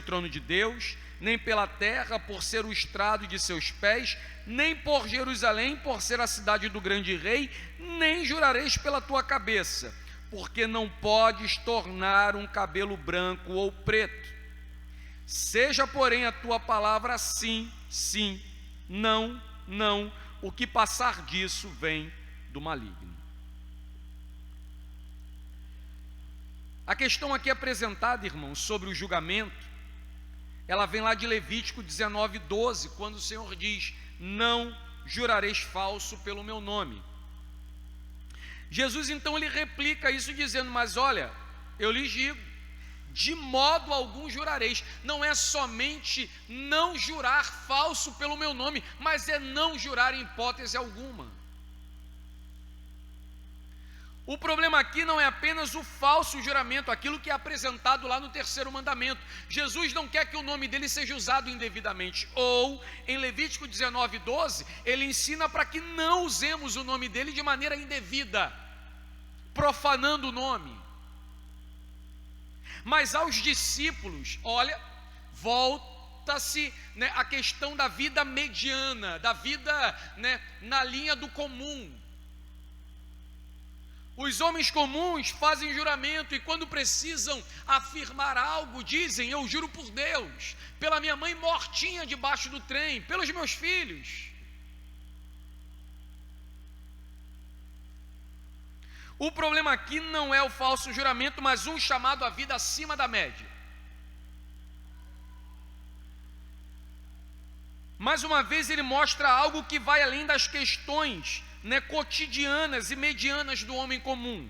trono de Deus, nem pela terra, por ser o estrado de seus pés, nem por Jerusalém, por ser a cidade do grande rei, nem jurareis pela tua cabeça, porque não podes tornar um cabelo branco ou preto. Seja, porém, a tua palavra sim, sim, não, não, o que passar disso vem do maligno. A questão aqui apresentada, irmãos, sobre o julgamento, ela vem lá de Levítico 19:12, quando o Senhor diz: não jurareis falso pelo meu nome. Jesus então ele replica isso dizendo: mas olha, eu lhes digo, de modo algum jurareis. Não é somente não jurar falso pelo meu nome, mas é não jurar em hipótese alguma. O problema aqui não é apenas o falso juramento, aquilo que é apresentado lá no 3º mandamento. Jesus não quer que o nome dele seja usado indevidamente. Ou, em Levítico 19:12, ele ensina para que não usemos o nome dele de maneira indevida, profanando o nome. Mas aos discípulos, olha, volta-se a questão da vida mediana, da vida na linha do comum. Os homens comuns fazem juramento e quando precisam afirmar algo, dizem: eu juro por Deus, pela minha mãe mortinha debaixo do trem, pelos meus filhos. O problema aqui não é o falso juramento, mas um chamado à vida acima da média. Mais uma vez ele mostra algo que vai além das questões, cotidianas e medianas do homem comum.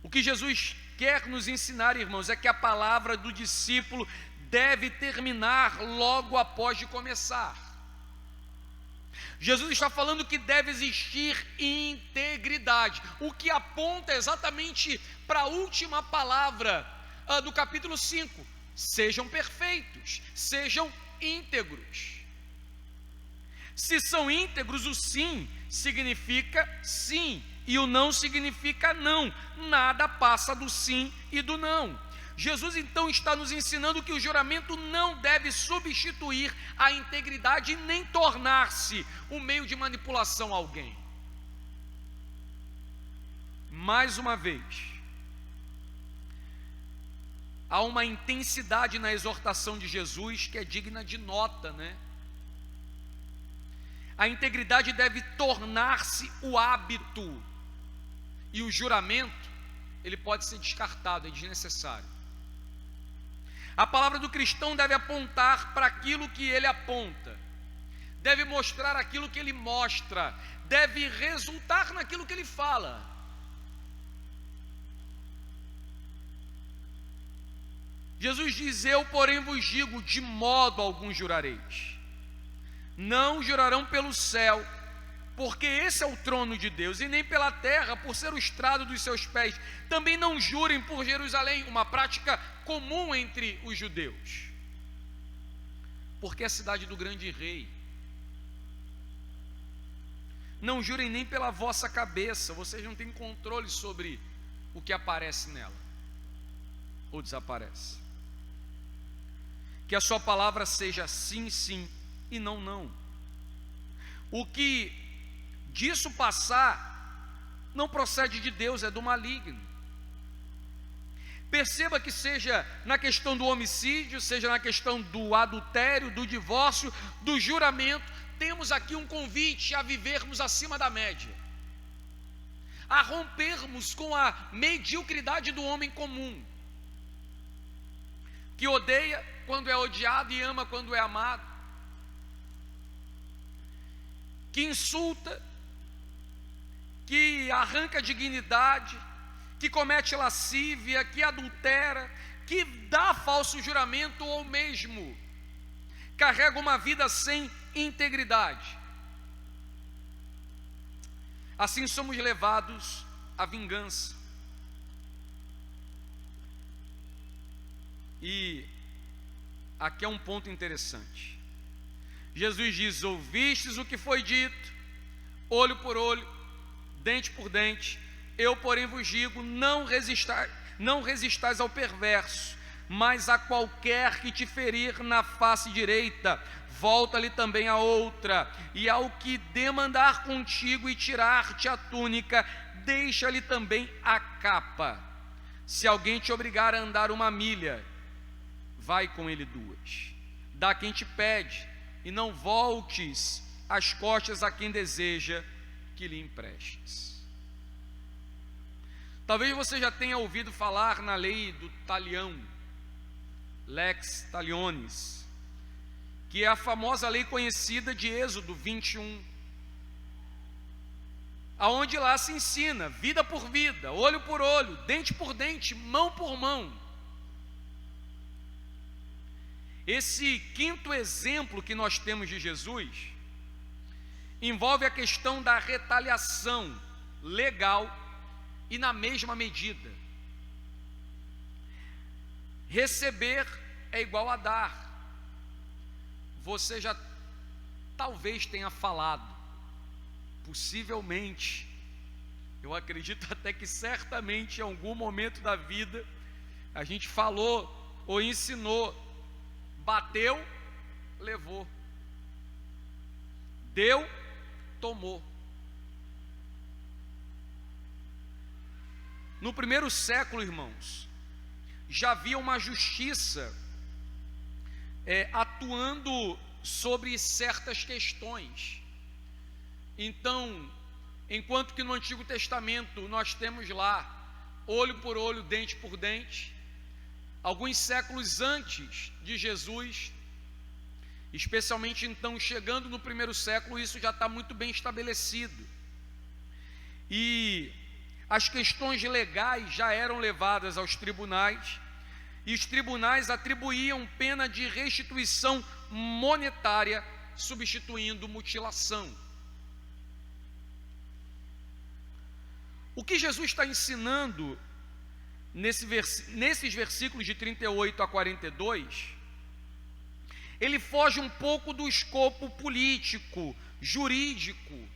O que Jesus quer nos ensinar, irmãos, é que a palavra do discípulo deve terminar logo após de começar. Jesus está falando que deve existir integridade, o que aponta exatamente para a última palavra do capítulo 5: sejam perfeitos, sejam íntegros. Se são íntegros, o sim significa sim e o não significa não. Nada passa do sim e do não. Jesus então está nos ensinando que o juramento não deve substituir a integridade nem tornar-se um meio de manipulação a alguém. Mais uma vez, há uma intensidade na exortação de Jesus que é digna de nota, A integridade deve tornar-se o hábito, e o juramento, ele pode ser descartado, é desnecessário. A palavra do cristão deve apontar para aquilo que ele aponta, deve mostrar aquilo que ele mostra, deve resultar naquilo que ele fala. Jesus diz: eu, porém, vos digo, de modo algum jurareis. Não jurarão pelo céu, porque esse é o trono de Deus, e nem pela terra, por ser o estrado dos seus pés. Também não jurem por Jerusalém, uma prática comum entre os judeus, porque é a cidade do grande rei. Não jurem nem pela vossa cabeça, vocês não têm controle sobre o que aparece nela, ou desaparece. Que a sua palavra seja sim, sim, e não, não. O que disso passar não procede de Deus, é do maligno. Perceba que seja na questão do homicídio, seja na questão do adultério, do divórcio, do juramento, temos aqui um convite a vivermos acima da média, a rompermos com a mediocridade do homem comum, que odeia quando é odiado e ama quando é amado, que insulta, que arranca dignidade, que comete lascívia, que adultera, que dá falso juramento ou mesmo carrega uma vida sem integridade. Assim somos levados à vingança. E aqui é um ponto interessante. Jesus diz: ouvistes o que foi dito, olho por olho, dente por dente. Eu, porém, vos digo: não resistais ao perverso, mas a qualquer que te ferir na face direita, volta-lhe também a outra. E ao que demandar contigo e tirar-te a túnica, deixa-lhe também a capa. Se alguém te obrigar a andar 1 milha, vai com ele 2. Dá quem te pede, e não voltes as costas a quem deseja que lhe emprestes. Talvez você já tenha ouvido falar na lei do talião, lex talionis, que é a famosa lei conhecida de Êxodo 21, aonde lá se ensina vida por vida, olho por olho, dente por dente, mão por mão. Esse quinto exemplo que nós temos de Jesus envolve a questão da retaliação legal e na mesma medida. Receber é igual a dar. Você já talvez tenha falado, possivelmente, eu acredito até que certamente em algum momento da vida a gente falou ou ensinou: bateu, levou, deu, tomou. no primeiro século, irmãos, já havia uma justiça atuando sobre certas questões. Então, enquanto que no Antigo Testamento nós temos lá olho por olho, dente por dente, alguns séculos antes de Jesus, especialmente então chegando no primeiro século, isso já está muito bem estabelecido. E as questões legais já eram levadas aos tribunais, e os tribunais atribuíam pena de restituição monetária, substituindo mutilação. O que Jesus está ensinando nesses versículos de 38 a 42, ele foge um pouco do escopo político, jurídico.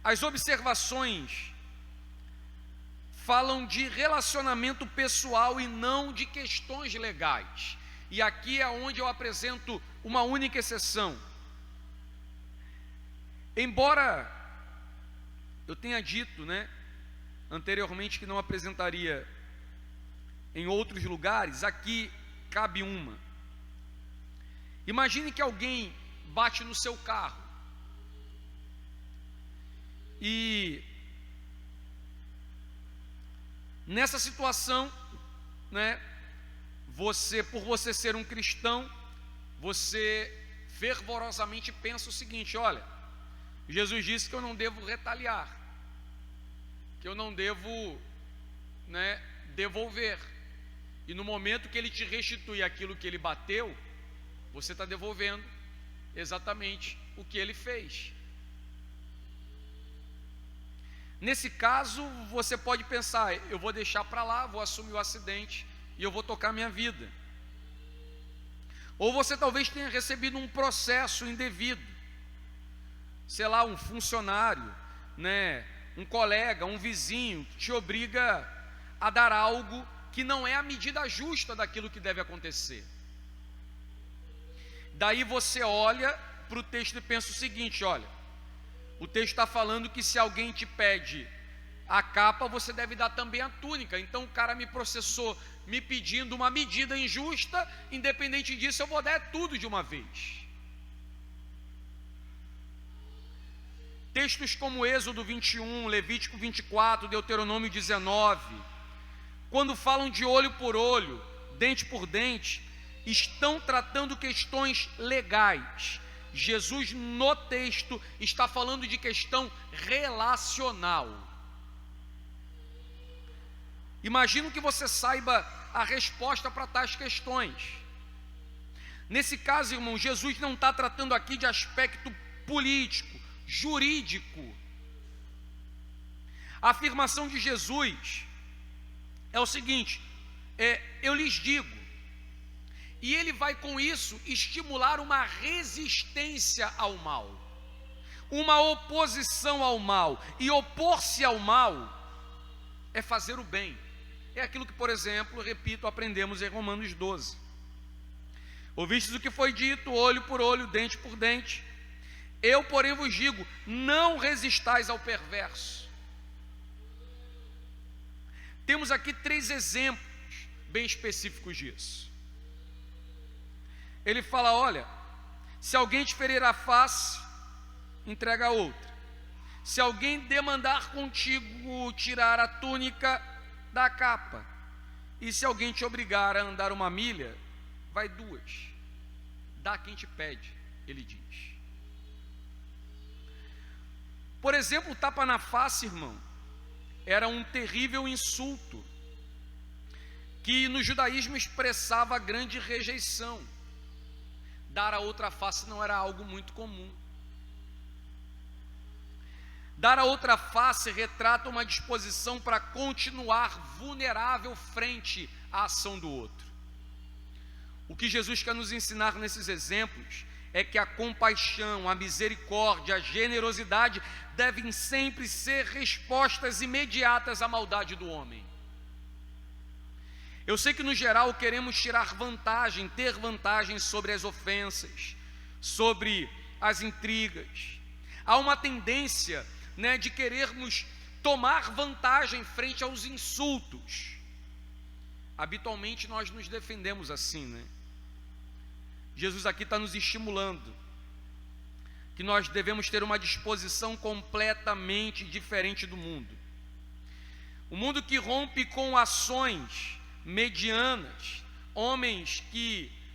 As observações falam de relacionamento pessoal e não de questões legais. E aqui é onde eu apresento uma única exceção. Embora eu tenha dito, anteriormente que não apresentaria em outros lugares, aqui cabe uma. Imagine que alguém bate no seu carro e nessa situação, por você ser um cristão, você fervorosamente pensa o seguinte: olha, Jesus disse que eu não devo retaliar, que eu não devo devolver, e no momento que ele te restitui aquilo que ele bateu, você está devolvendo exatamente o que ele fez. Nesse caso, você pode pensar: eu vou deixar para lá, vou assumir o acidente e eu vou tocar minha vida. Ou você talvez tenha recebido um processo indevido, sei lá, um funcionário, um colega, um vizinho, que te obriga a dar algo que não é a medida justa daquilo que deve acontecer. Daí você olha para o texto e pensa o seguinte: olha, o texto está falando que se alguém te pede a capa, você deve dar também a túnica. Então o cara me processou me pedindo uma medida injusta, independente disso eu vou dar tudo de uma vez. Textos como Êxodo 21, Levítico 24, Deuteronômio 19, quando falam de olho por olho, dente por dente, estão tratando questões legais. Jesus no texto está falando de questão relacional. Imagino que você saiba a resposta para tais questões. Nesse caso, irmão, Jesus não está tratando aqui de aspecto político, jurídico. A afirmação de Jesus é o seguinte: eu lhes digo. E ele vai com isso estimular uma resistência ao mal, uma oposição ao mal. E opor-se ao mal é fazer o bem. É aquilo que, por exemplo, repito, aprendemos em Romanos 12. Ouvistes o que foi dito, olho por olho, dente por dente. Eu, porém, vos digo: não resistais ao perverso. Temos aqui 3 exemplos bem específicos disso. Ele fala: olha, se alguém te ferir a face, entrega a outra. Se alguém demandar contigo tirar a túnica, dá a capa. E se alguém te obrigar a andar 1 milha, vai 2. Dá quem te pede, ele diz. Por exemplo, o tapa na face, irmão, era um terrível insulto que no judaísmo expressava grande rejeição. Dar a outra face não era algo muito comum. Dar a outra face retrata uma disposição para continuar vulnerável frente à ação do outro. O que Jesus quer nos ensinar nesses exemplos é que a compaixão, a misericórdia, a generosidade devem sempre ser respostas imediatas à maldade do homem. Eu sei que no geral queremos tirar vantagem, ter vantagem sobre as ofensas, sobre as intrigas. Há uma tendência, de querermos tomar vantagem frente aos insultos. Habitualmente nós nos defendemos assim, né? Jesus aqui está nos estimulando que nós devemos ter uma disposição completamente diferente do mundo. O mundo que rompe com ações medianas, homens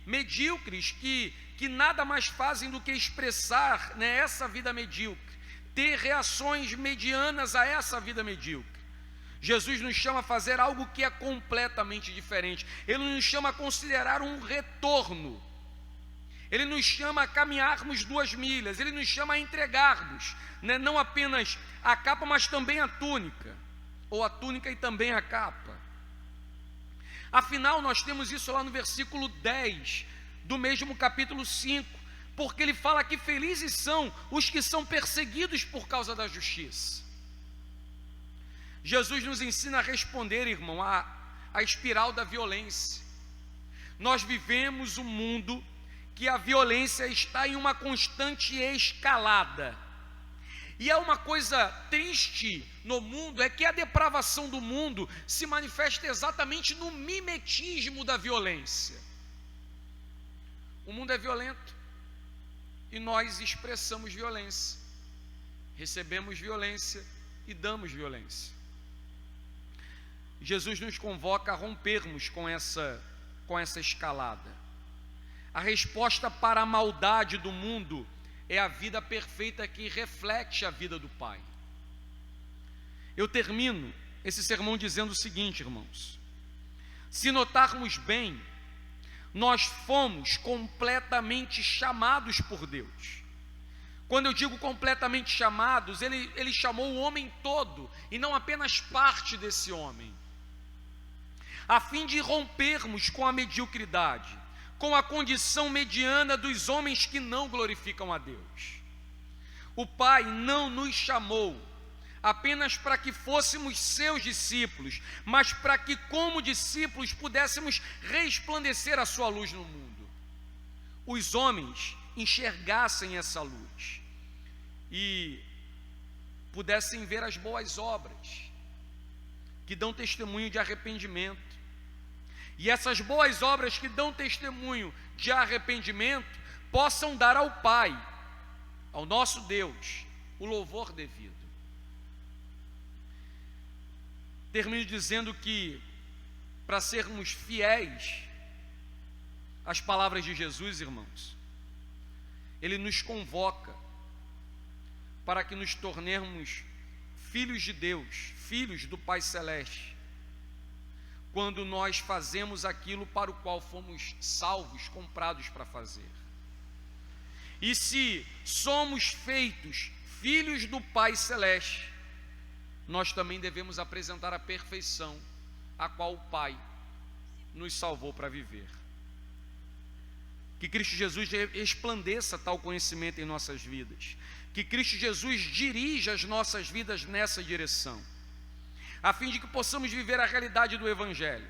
medíocres, que nada mais fazem do que expressar, né, essa vida medíocre, ter reações medianas a essa vida medíocre. Jesus nos chama a fazer algo que é completamente diferente. Ele nos chama a considerar um retorno. Ele nos chama a caminharmos 2 milhas. Ele nos chama a entregarmos, né, não apenas a capa, mas também a túnica, ou a túnica e também a capa. Afinal, nós temos isso lá no versículo 10 do mesmo capítulo 5, porque ele fala que felizes são os que são perseguidos por causa da justiça. Jesus nos ensina a responder, irmão, à espiral da violência. Nós vivemos um mundo que a violência está em uma constante escalada. E é uma coisa triste no mundo, é que a depravação do mundo se manifesta exatamente no mimetismo da violência. O mundo é violento e nós expressamos violência, recebemos violência e damos violência. Jesus nos convoca a rompermos com essa escalada. A resposta para a maldade do mundo é a vida perfeita que reflete a vida do Pai. Eu termino esse sermão dizendo o seguinte, irmãos: se notarmos bem, nós fomos completamente chamados por Deus. Quando eu digo completamente chamados, ele chamou o homem todo e não apenas parte desse homem, a fim de rompermos com a mediocridade, com a condição mediana dos homens que não glorificam a Deus. O Pai não nos chamou apenas para que fôssemos seus discípulos, mas para que, como discípulos, pudéssemos resplandecer a sua luz no mundo. Os homens enxergassem essa luz e pudessem ver as boas obras que dão testemunho de arrependimento. E essas boas obras que dão testemunho de arrependimento possam dar ao Pai, ao nosso Deus, o louvor devido. Termino dizendo que, para sermos fiéis às palavras de Jesus, irmãos, Ele nos convoca para que nos tornemos filhos de Deus, filhos do Pai Celeste, quando nós fazemos aquilo para o qual fomos salvos, comprados para fazer. E se somos feitos filhos do Pai Celeste, nós também devemos apresentar a perfeição a qual o Pai nos salvou para viver. Que Cristo Jesus resplandeça tal conhecimento em nossas vidas, que Cristo Jesus dirija as nossas vidas nessa direção, a fim de que possamos viver a realidade do Evangelho,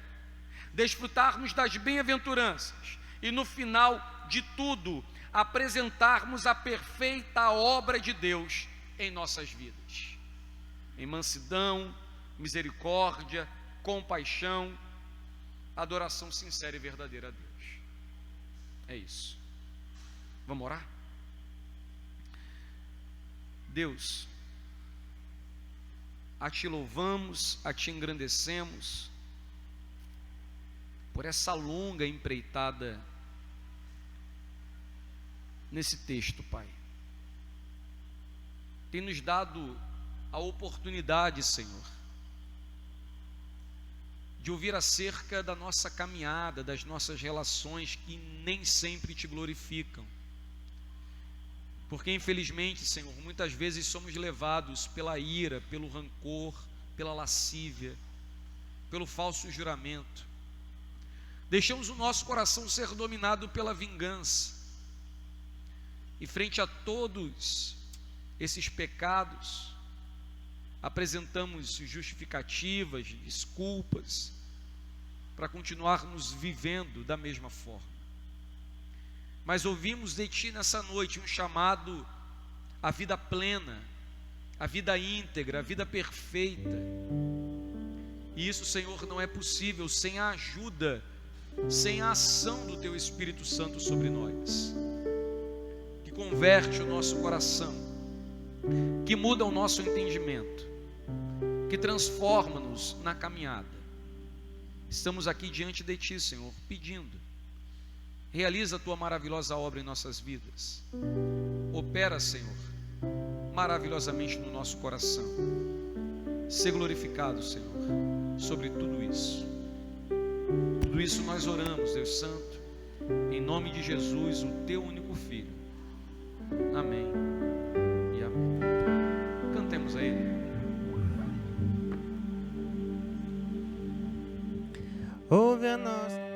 desfrutarmos das bem-aventuranças e, no final de tudo, apresentarmos a perfeita obra de Deus em nossas vidas, em mansidão, misericórdia, compaixão, adoração sincera e verdadeira a Deus. É isso. Vamos orar? Deus, a Te louvamos, a Te engrandecemos por essa longa empreitada nesse texto, Pai. Tem nos dado a oportunidade, Senhor, de ouvir acerca da nossa caminhada, das nossas relações que nem sempre Te glorificam. Porque infelizmente, Senhor, muitas vezes somos levados pela ira, pelo rancor, pela lascívia, pelo falso juramento. Deixamos o nosso coração ser dominado pela vingança. E frente a todos esses pecados, apresentamos justificativas, desculpas, para continuarmos vivendo da mesma forma. Mas ouvimos de Ti nessa noite um chamado à vida plena, a vida íntegra, a vida perfeita. E isso, Senhor, não é possível sem a ajuda, sem a ação do Teu Espírito Santo sobre nós, que converte o nosso coração, que muda o nosso entendimento, que transforma-nos na caminhada. Estamos aqui diante de Ti, Senhor, pedindo, realiza a Tua maravilhosa obra em nossas vidas, opera, Senhor, maravilhosamente no nosso coração. Ser glorificado, Senhor, sobre tudo isso. Tudo isso nós oramos, Deus Santo, em nome de Jesus, o Teu único Filho. Amém e amém. Cantemos a Ele. Ouve a nossa